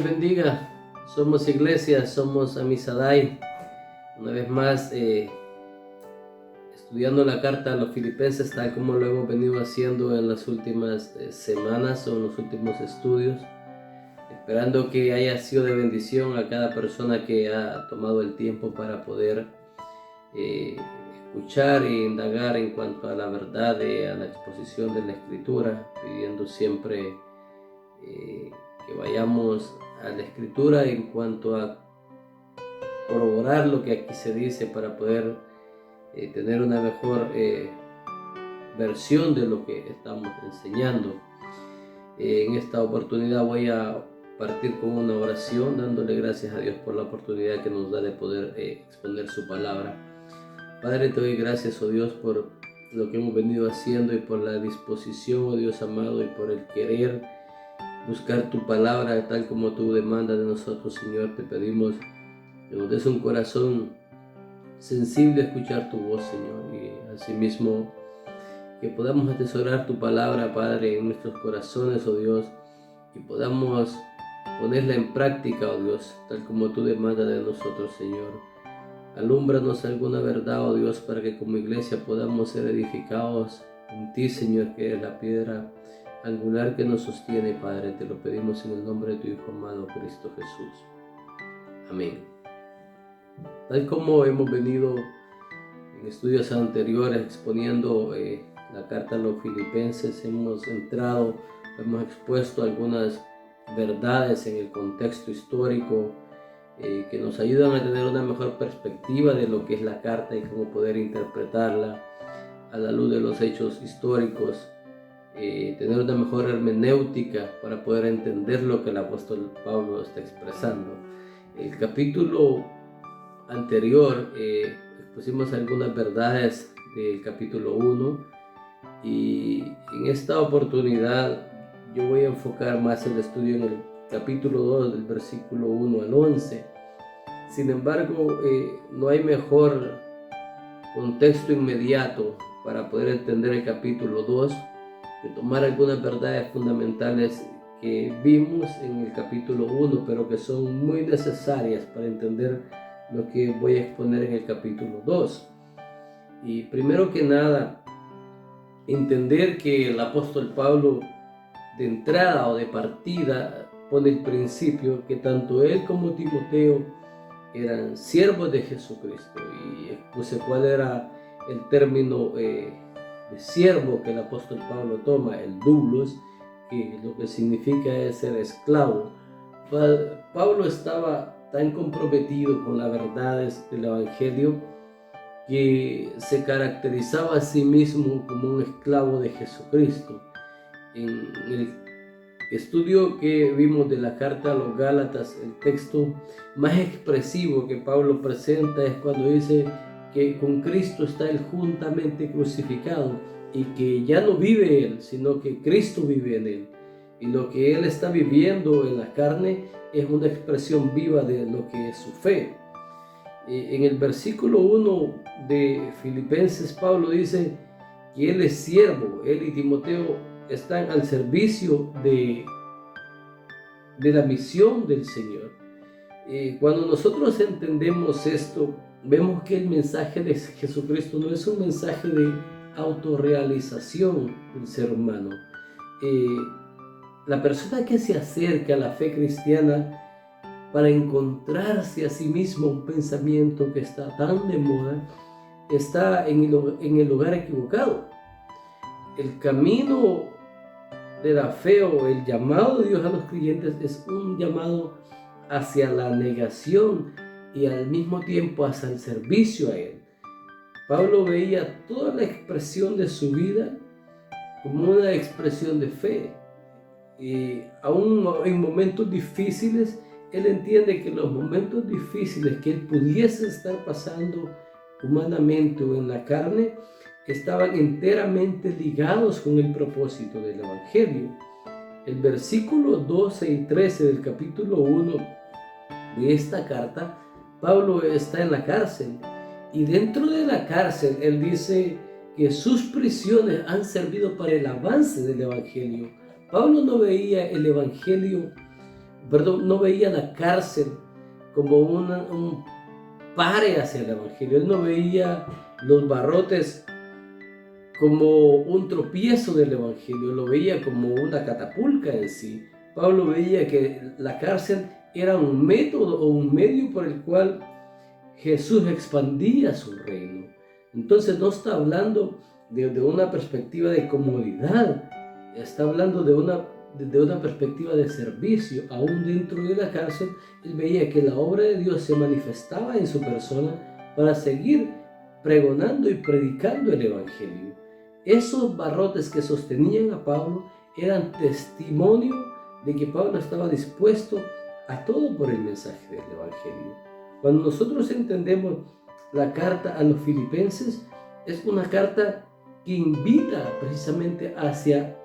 bendiga. Somos iglesia, somos Amisadai. Una vez más, estudiando la carta a los Filipenses, tal como lo hemos venido haciendo en las últimas semanas o en los últimos estudios. Esperando que haya sido de bendición a cada persona que ha tomado el tiempo para poder escuchar e indagar en cuanto a la verdad, a la exposición de la Escritura, pidiendo siempre que vayamos a la Escritura en cuanto a corroborar lo que aquí se dice para poder tener una mejor versión de lo que estamos enseñando. En esta oportunidad voy a partir con una oración, dándole gracias a Dios por la oportunidad que nos da de poder exponer su palabra. Padre, te doy gracias, oh Dios, por lo que hemos venido haciendo y por la disposición, oh Dios amado, y por el querer buscar tu palabra tal como tú demandas de nosotros, Señor. Te pedimos que nos des un corazón sensible a escuchar tu voz, Señor, y asimismo que podamos atesorar tu palabra, Padre, en nuestros corazones, oh Dios, y podamos ponerla en práctica, oh Dios, tal como tú demandas de nosotros, Señor. Alúmbranos alguna verdad, oh Dios, para que como iglesia podamos ser edificados en ti, Señor, que eres la piedra angular que nos sostiene, Padre. Te lo pedimos en el nombre de tu Hijo amado, Cristo Jesús. Amén. Tal como hemos venido en estudios anteriores exponiendo la carta a los Filipenses, hemos expuesto algunas verdades en el contexto histórico que nos ayudan a tener una mejor perspectiva de lo que es la carta y cómo poder interpretarla a la luz de los hechos históricos, tener una mejor hermenéutica para poder entender lo que el apóstol Pablo está expresando. El capítulo anterior expusimos algunas verdades del capítulo 1 y en esta oportunidad yo voy a enfocar más el estudio en el capítulo 2 del versículo 1 al 11. Sin embargo, no hay mejor contexto inmediato para poder entender el capítulo 2 que tomar algunas verdades fundamentales que vimos en el capítulo 1, pero que son muy necesarias para entender lo que voy a exponer en el capítulo 2. Y primero que nada, entender que el apóstol Pablo de entrada o de partida pone el principio que tanto él como Timoteo eran siervos de Jesucristo, y expuse cuál era el término de siervo que el apóstol Pablo toma, el doulos, que lo que significa es ser esclavo. Pablo estaba tan comprometido con las verdades del Evangelio que se caracterizaba a sí mismo como un esclavo de Jesucristo. En el estudio que vimos de la carta a los Gálatas, el texto más expresivo que Pablo presenta es cuando dice que con Cristo está él juntamente crucificado y que ya no vive él, sino que Cristo vive en él. Y lo que él está viviendo en la carne es una expresión viva de lo que es su fe. En el versículo 1 de Filipenses, Pablo dice que él es siervo, él y Timoteo están al servicio de la misión del Señor. Cuando nosotros entendemos esto, vemos que el mensaje de Jesucristo no es un mensaje de autorrealización del ser humano. La persona que se acerca a la fe cristiana para encontrarse a sí mismo un pensamiento que está tan de moda, está en el lugar equivocado. El camino de la fe o el llamado de Dios a los creyentes es un llamado hacia la negación y al mismo tiempo hacia el servicio a Él. Pablo veía toda la expresión de su vida como una expresión de fe. Y aún en momentos difíciles, él entiende que los momentos difíciles que él pudiese estar pasando humanamente o en la carne estaban enteramente ligados con el propósito del Evangelio. El versículo 12 y 13 del capítulo 1 de esta carta, Pablo está en la cárcel, y dentro de la cárcel él dice que sus prisiones han servido para el avance del Evangelio. Pablo no veía el Evangelio no veía la cárcel como un pare hacia el Evangelio. Él no veía los barrotes como un tropiezo del Evangelio, lo veía como una catapulta en sí. Pablo veía que la cárcel era un método o un medio por el cual Jesús expandía su reino. Entonces no está hablando de una perspectiva de comodidad, está hablando de una perspectiva de servicio. Aún dentro de la cárcel, él veía que la obra de Dios se manifestaba en su persona para seguir pregonando y predicando el Evangelio. Esos barrotes que sostenían a Pablo eran testimonio de que Pablo estaba dispuesto a todo por el mensaje del Evangelio. Cuando nosotros entendemos la carta a los filipenses, es una carta que invita precisamente hacia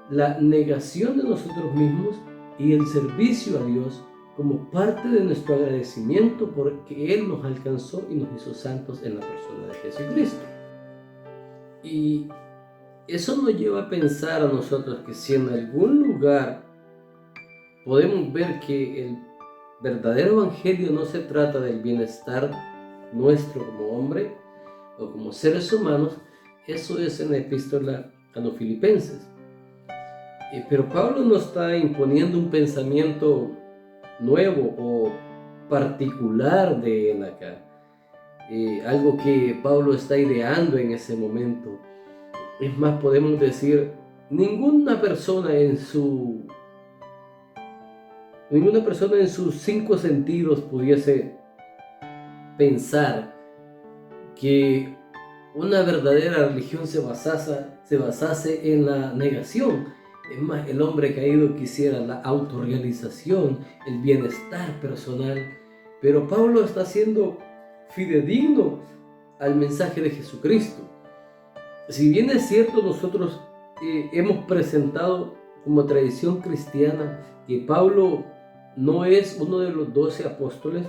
la negación de nosotros mismos y el servicio a Dios como parte de nuestro agradecimiento porque Él nos alcanzó y nos hizo santos en la persona de Jesucristo. Y eso nos lleva a pensar a nosotros que si en algún lugar podemos ver que el verdadero evangelio no se trata del bienestar nuestro como hombre o como seres humanos, eso es en la epístola a los filipenses. Pero Pablo no está imponiendo un pensamiento nuevo o particular de él acá, algo que Pablo está ideando en ese momento. Es más, podemos decir, ninguna persona en sus 5 sentidos pudiese pensar que una verdadera religión se basase en la negación. Es más, el hombre caído quisiera la autorrealización, el bienestar personal, pero Pablo está siendo fidedigno al mensaje de Jesucristo. Si bien es cierto, nosotros hemos presentado como tradición cristiana que Pablo no es uno de los 12 apóstoles,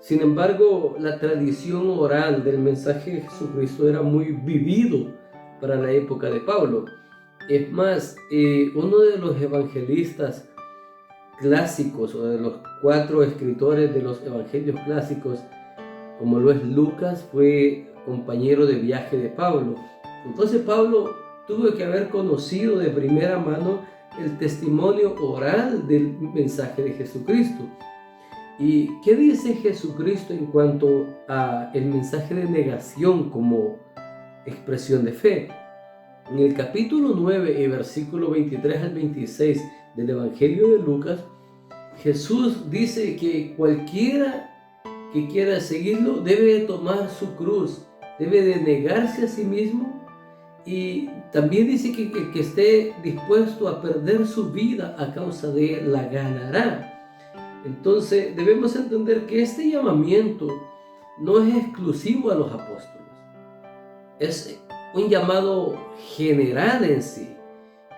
sin embargo, la tradición oral del mensaje de Jesucristo era muy vivido para la época de Pablo. Es más, uno de los evangelistas clásicos o de los 4 escritores de los evangelios clásicos, como lo es Lucas, fue compañero de viaje de Pablo. Entonces Pablo tuvo que haber conocido de primera mano el testimonio oral del mensaje de Jesucristo. ¿Y qué dice Jesucristo en cuanto a el mensaje de negación como expresión de fe? En el capítulo 9 y versículo 23 al 26 del Evangelio de Lucas, Jesús dice que cualquiera que quiera seguirlo debe de tomar su cruz, debe de negarse a sí mismo, y también dice que el que esté dispuesto a perder su vida a causa de él la ganará. Entonces debemos entender que este llamamiento no es exclusivo a los apóstoles, es un llamado general en sí.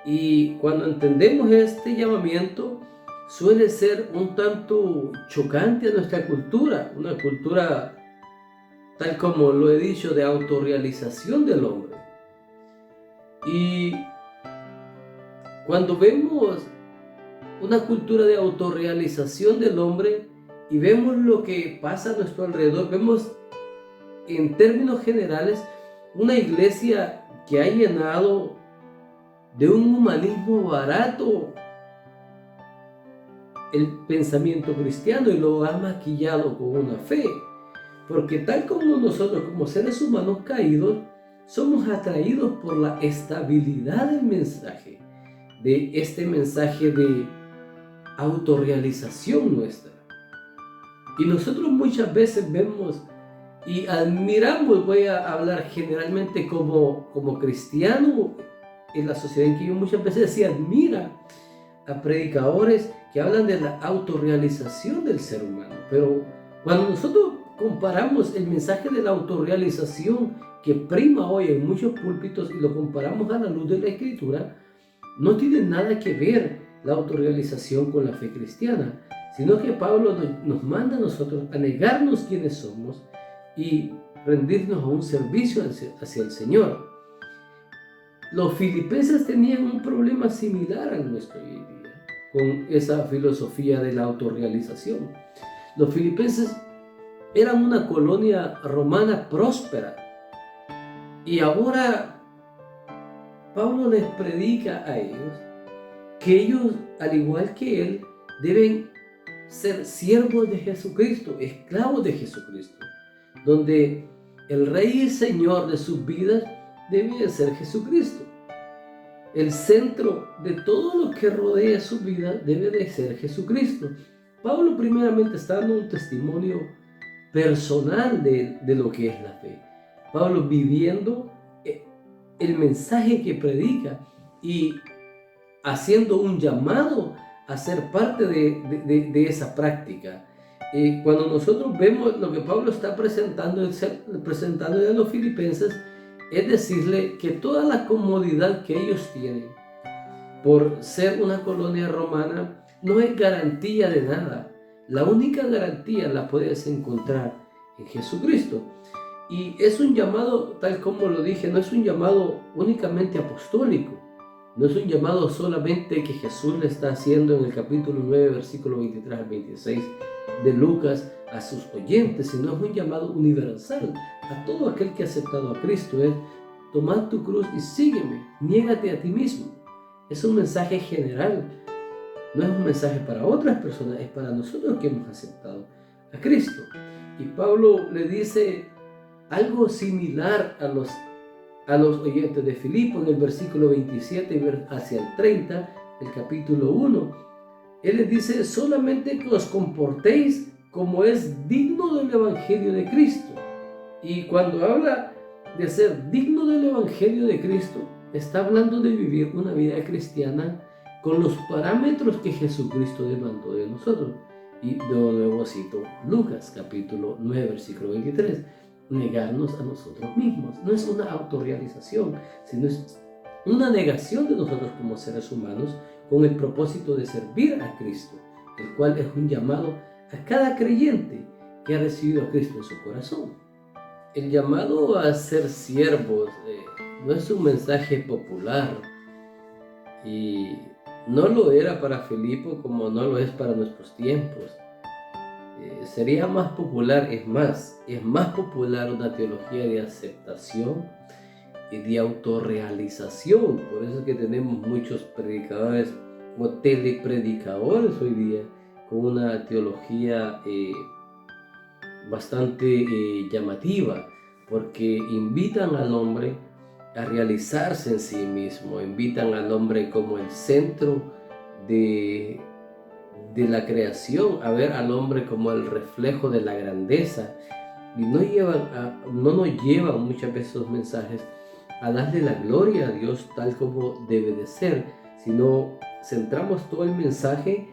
Y cuando entendemos este llamamiento, suele ser un tanto chocante a nuestra cultura, una cultura, tal como lo he dicho, de autorrealización del hombre. Y cuando vemos una cultura de autorrealización del hombre y vemos lo que pasa a nuestro alrededor, vemos en términos generales una iglesia que ha llenado de un humanismo barato el pensamiento cristiano y lo ha maquillado con una fe, porque tal como nosotros como seres humanos caídos somos atraídos por la estabilidad del mensaje, de este mensaje de autorrealización nuestra. Y nosotros muchas veces vemos y admiramos, voy a hablar generalmente como cristiano en la sociedad en que yo muchas veces se admira a predicadores que hablan de la autorrealización del ser humano. Pero cuando nosotros comparamos el mensaje de la autorrealización que prima hoy en muchos púlpitos y lo comparamos a la luz de la Escritura, no tiene nada que ver la autorrealización con la fe cristiana, sino que Pablo nos manda a nosotros a negarnos quiénes somos y rendirnos a un servicio hacia el Señor. Los filipenses tenían un problema similar al nuestro hoy día. con esa filosofía de la autorrealización. Los filipenses eran una colonia romana próspera y ahora Pablo les predica a ellos que ellos, al igual que él, deben ser siervos de Jesucristo, esclavos de Jesucristo, donde el Rey y Señor de sus vidas debe de ser Jesucristo. El centro de todo lo que rodea su vida debe de ser Jesucristo. Pablo primeramente está dando un testimonio personal de lo que es la fe. Pablo viviendo el mensaje que predica y haciendo un llamado a ser parte de esa práctica. Cuando nosotros vemos lo que Pablo está presentando a los filipenses, es decirle que toda la comodidad que ellos tienen por ser una colonia romana no es garantía de nada. La única garantía la puedes encontrar en Jesucristo. Y es un llamado, tal como lo dije, no es un llamado únicamente apostólico. No es un llamado solamente que Jesús le está haciendo en el capítulo 9, versículo 23 al 26 de Lucas a sus oyentes, sino es un llamado universal a todo aquel que ha aceptado a Cristo. Es: tomad tu cruz y sígueme, niégate a ti mismo. Es un mensaje general, no es un mensaje para otras personas, es para nosotros que hemos aceptado a Cristo. Y Pablo le dice algo similar a los oyentes de Filipo en el versículo 27 hacia el 30 del capítulo 1. Él les dice: solamente que os comportéis como es digno del Evangelio de Cristo. Y cuando habla de ser digno del Evangelio de Cristo, está hablando de vivir una vida cristiana con los parámetros que Jesucristo demandó de nosotros. Y de nuevo cito Lucas capítulo 9 versículo 23. Negarnos a nosotros mismos. No es una autorrealización, sino es una negación de nosotros como seres humanos con el propósito de servir a Cristo, el cual es un llamado a cada creyente que ha recibido a Cristo en su corazón. El llamado a ser siervos no es un mensaje popular y no lo era para Filipo como no lo es para nuestros tiempos. Sería más popular, es más popular una teología de aceptación y de autorrealización. Por eso es que tenemos muchos predicadores o telepredicadores hoy día con una teología bastante llamativa, porque invitan al hombre a realizarse en sí mismo, invitan al hombre como el centro de la creación, a ver al hombre como el reflejo de la grandeza, y no nos llevan muchas veces los mensajes a darle la gloria a Dios tal como debe de ser, sino centramos todo el mensaje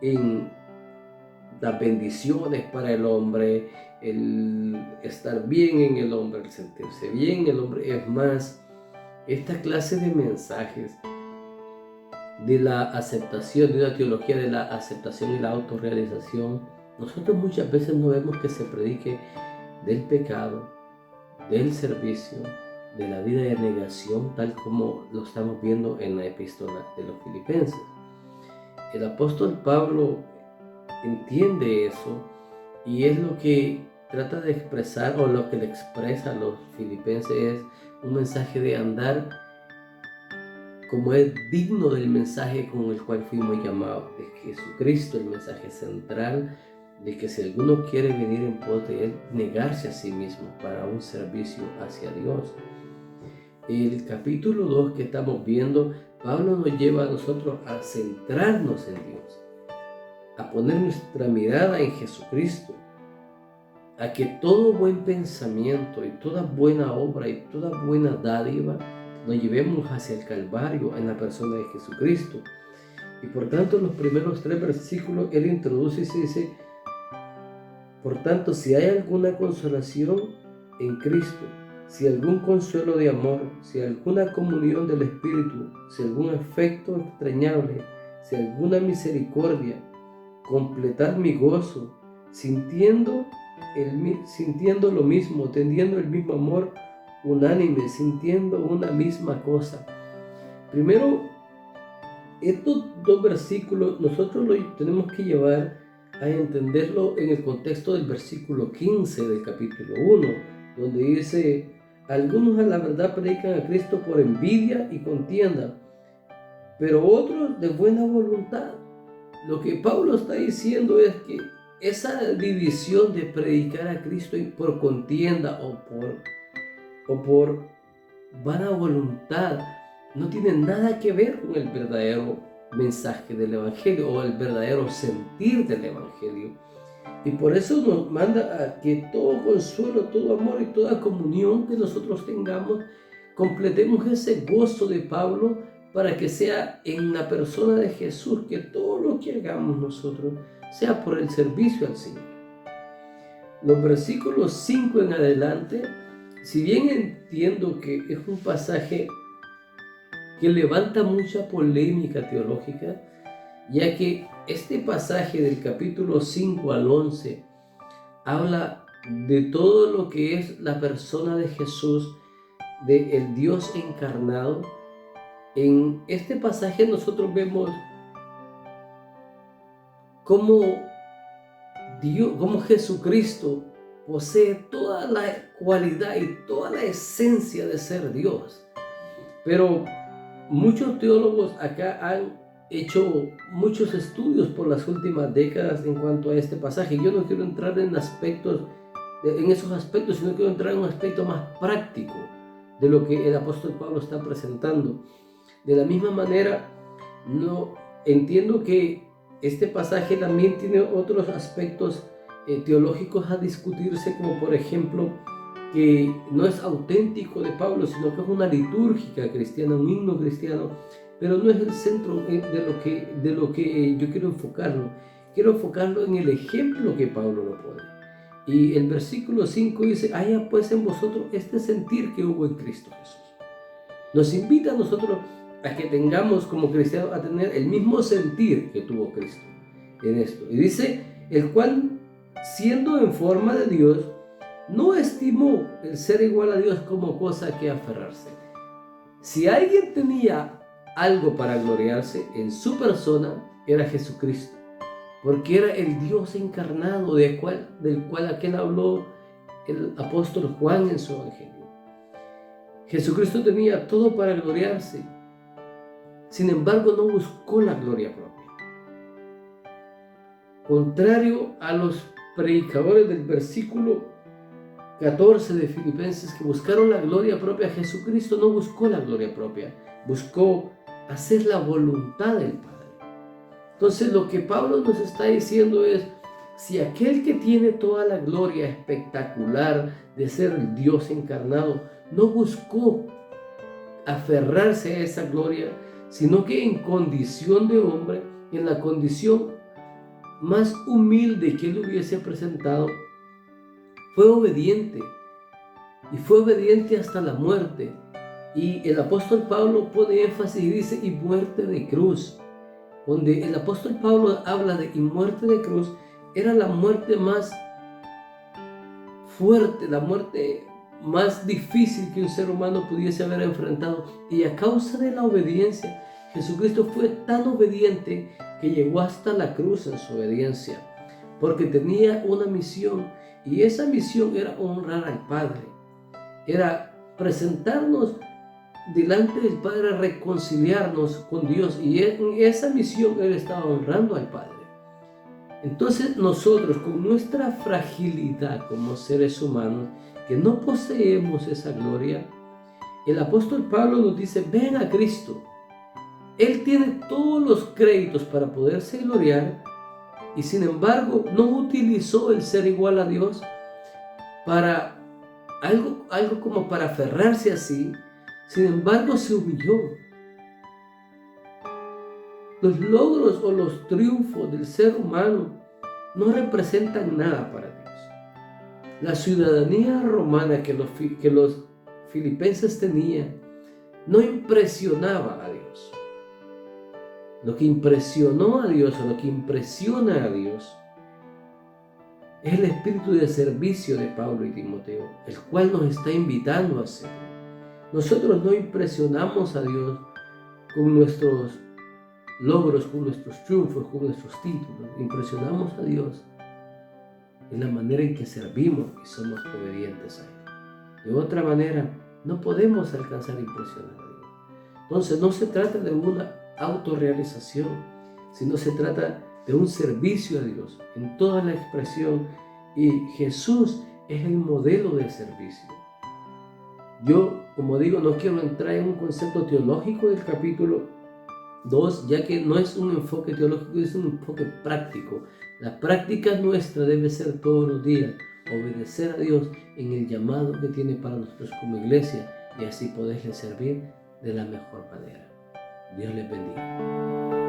en las bendiciones para el hombre, el estar bien en el hombre, el sentirse bien en el hombre. Es más, esta clase de mensajes de la aceptación, de una teología de la aceptación y la autorrealización, nosotros muchas veces no vemos que se predique del pecado, del servicio, de la vida de negación, tal como lo estamos viendo en la epístola de los Filipenses. El apóstol Pablo entiende eso y es lo que trata de expresar, o lo que le expresa a los filipenses es un mensaje de andar como es digno del mensaje con el cual fuimos llamados, de Jesucristo, el mensaje central de que si alguno quiere venir en pos de él, negarse a sí mismo para un servicio hacia Dios. El capítulo 2 que estamos viendo, Pablo nos lleva a nosotros a centrarnos en Dios, a poner nuestra mirada en Jesucristo, a que todo buen pensamiento y toda buena obra y toda buena dádiva nos llevemos hacia el Calvario en la persona de Jesucristo. Y por tanto, en los primeros 3 versículos, él introduce y se dice: por tanto, si hay alguna consolación en Cristo, si algún consuelo de amor, si alguna comunión del Espíritu, si algún afecto extrañable, si alguna misericordia, completad mi gozo, sintiendo lo mismo, teniendo el mismo amor unánime, sintiendo una misma cosa. Primero, estos dos versículos nosotros lo tenemos que llevar a entenderlo en el contexto del versículo 15 del capítulo 1, donde dice: algunos a la verdad predican a Cristo por envidia y contienda, pero otros de buena voluntad. Lo que Pablo está diciendo es que esa división de predicar a Cristo por contienda o por vana voluntad no tiene nada que ver con el verdadero mensaje del Evangelio o el verdadero sentir del Evangelio. Y por eso nos manda a que todo consuelo, todo amor y toda comunión que nosotros tengamos, completemos ese gozo de Pablo, para que sea en la persona de Jesús, que todo lo que hagamos nosotros sea por el servicio al Señor. Los versículos 5 en adelante, si bien entiendo que es un pasaje que levanta mucha polémica teológica, ya que este pasaje del capítulo 5 al 11 habla de todo lo que es la persona de Jesús, de el Dios encarnado. En este pasaje nosotros vemos cómo Jesucristo posee toda la cualidad y toda la esencia de ser Dios. Pero muchos teólogos acá han hecho muchos estudios por las últimas décadas en cuanto a este pasaje. Yo no quiero entrar en esos aspectos, sino quiero entrar en un aspecto más práctico de lo que el apóstol Pablo está presentando. De la misma manera, no entiendo que este pasaje también tiene otros aspectos teológicos a discutirse, como por ejemplo que no es auténtico de Pablo, sino que es una litúrgica cristiana, un himno cristiano, pero no es el centro de lo que yo quiero enfocarlo. Quiero enfocarlo en el ejemplo que Pablo lo pone. Y el versículo 5 dice: haya pues en vosotros este sentir que hubo en Cristo Jesús. Nos invita a nosotros a que tengamos como cristianos a tener el mismo sentir que tuvo Cristo en esto. Y dice: el cual, siendo en forma de Dios, no estimó el ser igual a Dios como cosa que aferrarse. Si alguien tenía algo para gloriarse en su persona, era Jesucristo, porque era el Dios encarnado del cual aquel habló el apóstol Juan en su evangelio. Jesucristo tenía todo para gloriarse. Sin embargo, no buscó la gloria propia. Contrario a los predicadores del versículo 14 de Filipenses, que buscaron la gloria propia, Jesucristo no buscó la gloria propia, buscó hacer la voluntad del Padre. Entonces, lo que Pablo nos está diciendo es: si aquel que tiene toda la gloria espectacular de ser el Dios encarnado no buscó aferrarse a esa gloria, sino que en condición de hombre, en la condición más humilde que él hubiese presentado, fue obediente, y fue obediente hasta la muerte. Y el apóstol Pablo pone énfasis y dice: y muerte de cruz. Donde el apóstol Pablo habla de y muerte de cruz, era la muerte más fuerte, la muerte más difícil que un ser humano pudiese haber enfrentado. Y a causa de la obediencia, Jesucristo fue tan obediente que llegó hasta la cruz en su obediencia, porque tenía una misión, y esa misión era honrar al Padre, era presentarnos delante del Padre, reconciliarnos con Dios, y en esa misión él estaba honrando al Padre. Entonces nosotros, con nuestra fragilidad como seres humanos, que no poseemos esa gloria, el apóstol Pablo nos dice: ven a Cristo. Él tiene todos los créditos para poderse gloriar, y sin embargo no utilizó el ser igual a Dios para algo como para aferrarse así. Sin embargo, se humilló. Los logros o los triunfos del ser humano no representan nada para Dios. La ciudadanía romana que los filipenses tenían no impresionaba a Dios. Lo que impresionó a Dios, o lo que impresiona a Dios, es el espíritu de servicio de Pablo y Timoteo, el cual nos está invitando a hacerlo. Nosotros no impresionamos a Dios con nuestros logros, con nuestros triunfos, con nuestros títulos. Impresionamos a Dios en la manera en que servimos y somos obedientes a Él. De otra manera, no podemos alcanzar a impresionar a Dios. Entonces, no se trata de una autorrealización, sino se trata de un servicio a Dios en toda la expresión, y Jesús es el modelo de servicio. Yo, como digo, no quiero entrar en un concepto teológico del capítulo 2, ya que no es un enfoque teológico, es un enfoque práctico. La práctica nuestra debe ser todos los días obedecer a Dios en el llamado que tiene para nosotros como iglesia, y así poderle servir de la mejor manera. Dios les bendiga.